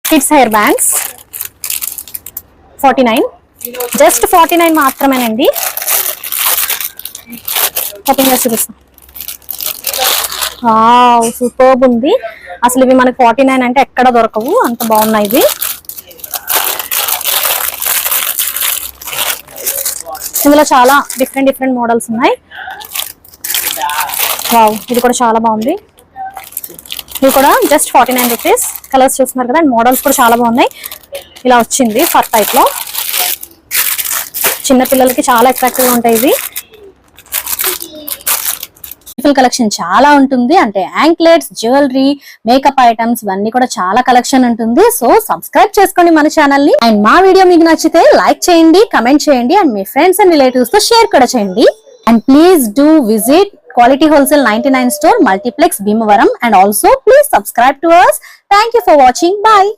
Kids hair bands 49, just 49 మాత్రమేనండి. Open చేసి చూపిస్తాం. సూపర్బ్ ఉంది అసలు. ఇవి మనకి 49 అంటే ఎక్కడ దొరకవు, అంత బాగున్నాయి ఇవి. ఇందులో చాలా డిఫరెంట్ మోడల్స్ ఉన్నాయి. వావ్, ఇది కూడా చాలా బాగుంది. ఇది కూడా జస్ట్ 49 రూపీస్. కలర్స్ చూస్తున్నారు కదా, అండ్ మోడల్స్ కూడా చాలా బాగున్నాయి. ఇలా వచ్చింది ఫర్ టైప్ లో. చిన్న పిల్లలకి చాలా అట్రాక్టివ్ గా ఉంటాయి ఇవి. కలెక్షన్ చాలా ఉంటుంది, అంటే యాంక్లెట్స్, జ్యువెలరీ, మేకప్ ఐటమ్స్ ఇవన్నీ కూడా చాలా కలెక్షన్ ఉంటుంది. సో సబ్స్క్రైబ్ చేసుకోండి మన ఛానల్ ని. అండ్ మా వీడియో మీకు నచ్చితే లైక్ చేయండి, కమెంట్ చేయండి, and me friends and relatives తో షేర్ కూడా చేయండి. And please do visit Quality Wholesale 99 store, Multiplex, Bhimavaram, and also please subscribe to us. Thank you for watching. Bye.